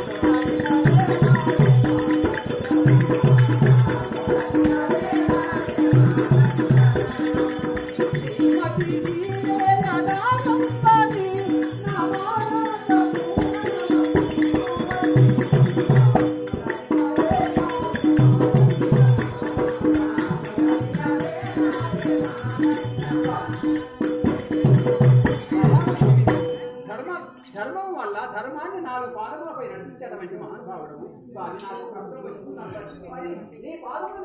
Thank you. అటువంటి మహానుభావుడు స్వామి నాకు కష్టం వచ్చింది నీ పాదములు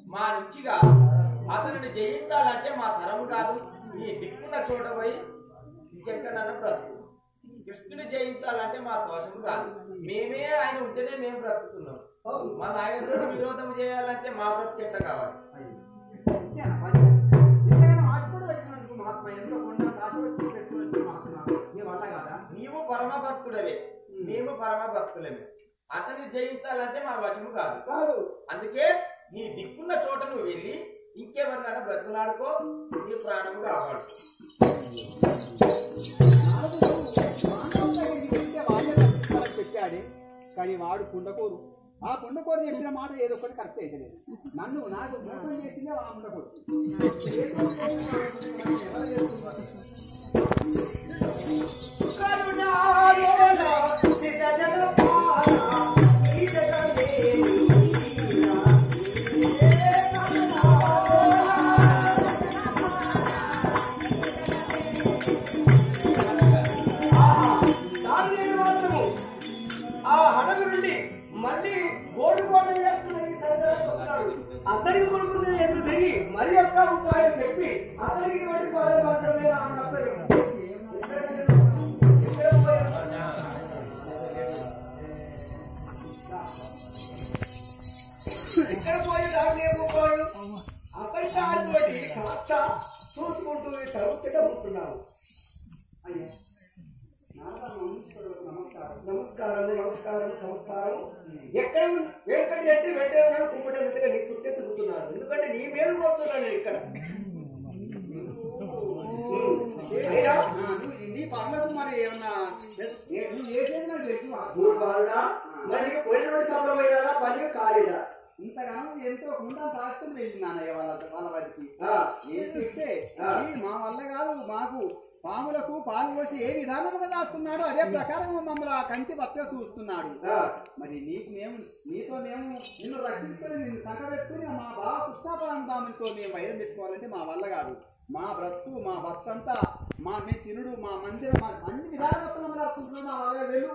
మా రుచిగా అతనిని జయించాలంటే మా తరము కాదు నీ దిక్కున్న చోట పోయి ఇంకెక్కడన్నా బ్రతుకు కృష్ణుని జయించాలంటే మా దోషము కాదు మేమే ఆయన ఉంటేనే మేము బ్రతుకుతున్నాం మన ఆయనతో విరోధం చేయాలంటే మా బ్రతుకు ఎట్లా కావాలి నీవు పరమ భక్తుడవే మేము పరమ భక్తులమే అతన్ని జయించాలంటే మా వశము కాదు కాదు అందుకే నీ దిక్కున్న చోట నువ్వు వెళ్ళి ఇంకెవరినైనా బ్రతుకులాడుకో నీ ప్రాణము కావాలి చెప్పాడే కానీ వాడు కుండకోరు ఆ కుండకోరు చెప్పిన మాట ఏదో ఒకటి కరెక్ట్ అయితే లేదు నన్ను నాకు మోసం చేసిందే ఆ కుండకోరు అతనికి కొడుకుంది ఎదురు తిరిగి మరి యొక్క ఉపాయం చెప్పి అతనికి వంటి బాధ మాత్రమే ఎక్కడ పోయి రాబోయేపోయాడు అక్కడి దారితోటి కాస్త చూసుకుంటూ తరుపుగా ఉంటున్నావు అయ్యా నమస్కారం నమస్కారం సంస్కారం ఎక్కడ వెంకటి అంటే వెంటనే ఉన్నాడు కుంపటన్నట్టుగా నీ చుట్టే తిరుగుతున్నాను ఎందుకంటే నీ మీద కోరుతున్నాను నేను ఇక్కడ నీ పర్లకు మరి ఏమన్నా మరి పోయినటువంటి సమయమైనా పని కాలేదా ఇంతగానో ఎంతో కుండా రాష్ట్రం వెళ్ళినానయ్య వాళ్ళ వారికి ఏం చూస్తే మా వల్ల కాదు మాకు పాములకు పాలు పోసి ఏ విధానంగా దాస్తున్నాడో అదే ప్రకారం మమ్మల్ని ఆ కంటి భక్తిగా చూస్తున్నాడు మరి నీతో మేము నిన్ను రక్షించుకొని నిన్ను సంకబెట్టుకుని మా బావ కృష్ణాపరంతో మేము వైరం పెట్టుకోవాలంటే మా వల్ల కాదు మా బ్రతుకు మా భక్తంతా మీ తినుడు మా మందిరం మా అన్ని విధాలుగా నడుచుకుంటున్నాం అలాగే వెళ్ళు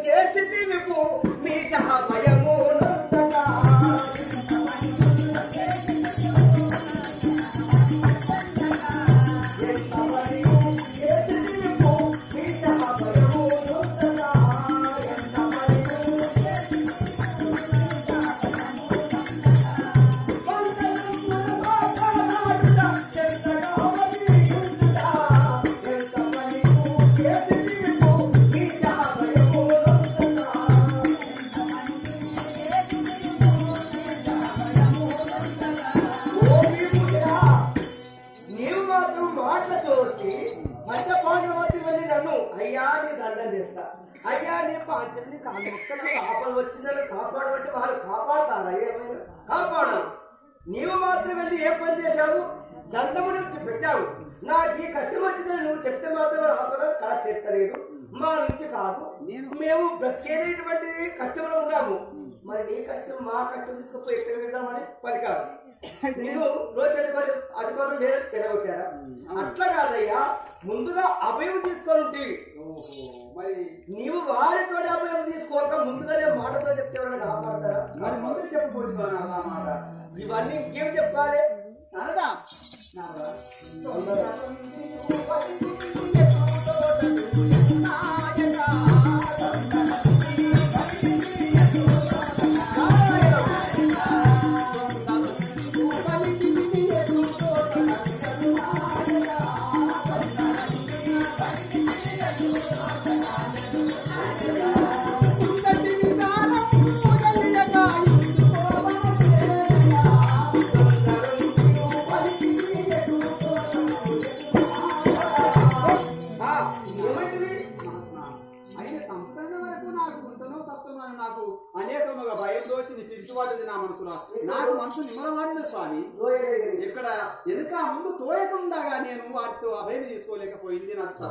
చేసింది మీ సహాయము కాపాడబట్టి వారు కాపాడతారా ఏమైనా కాపాడాలి నీవు మాత్రం వెళ్ళి ఏ పని చేశావు దండము నుంచి పెట్టావు నాకు ఈ కష్టం వచ్చిందని నువ్వు చెప్తే మాత్రం ఆపద కళ తీర్చలేదు మా నుంచి కాదు మేము బ్రతికేటటువంటిది కష్టంలో ఉన్నాము మరి నీ కష్టం మా కష్టం తీసుకుపోయి ఎక్కడ వెళ్దామని పలికారు నేను రోజు అధికారులు లేరు తెరవచ్చారా అట్లా కాదయ్యా ముందుగా అభయం తీసుకొని ఉంటుంది మరి నీవు వారితో అభయం తీసుకోక ముందుగానే మాటతో చెప్తే ఎవరైనా కాపాడతారా మరి ముందు చెప్పబోతున్నాను అలా మాట ఇవన్నీ ఇంకేం చెప్పాలి నారదా మనసు నిమ్మలమాడినది స్వామి. ఇక్కడ వెనుక ముందు తోయకుండగా నేను వాటితో అభయం తీసుకోలేకపోయింది. నాకు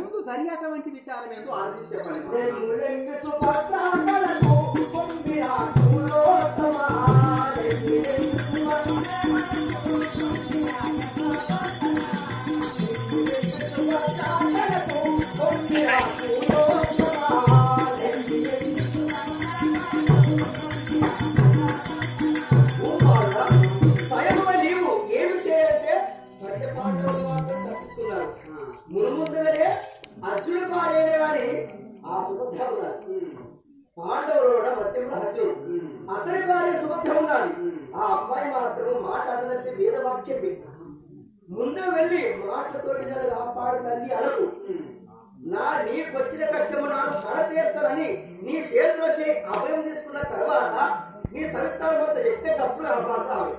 ముందు జరిగేటువంటి విచారం ఏంటో ఆలోచించేవాడి. మునుముందుగానే అర్జునుడు పాడేనే గాని ఆ సుభద్ర ఉన్నది. పాండవులు మధ్యంలో అర్జునుడు, అతని భార్య సుభద్ర ఉన్నది. ఆ అమ్మాయి మాత్రం మాట్లాడదంటే వేదవాక్యం ముందు వెళ్ళి మాటలతో కాపాడు తల్లి అనకు. నీకొచ్చిన కష్టము నాకు కడ తీర్తానని నీ చేతిలో అభయం తీసుకున్న తర్వాత నీ సవిస్తారం అంతా చెప్తే డబ్బులు కాపాడుతావు.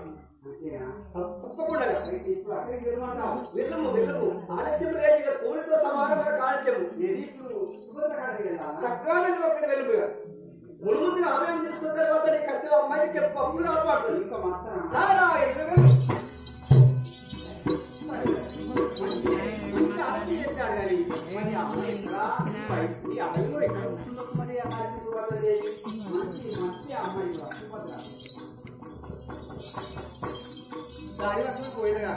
తప్పకుండా వెళ్ళము వెళ్ళము ఆలస్యం లేదు. ఇక కూలితో సమానమైన కాలస్యము చక్కగా ఒక్కటి వెళ్ళిపోయా. ముందుగా అభయం తీసుకున్న తర్వాత నీ కష్టం అమ్మాయికి చెప్పు అప్పుడు కాపాడుతుంది. ఇంకా దారి వస్తుంది పోయేదిగా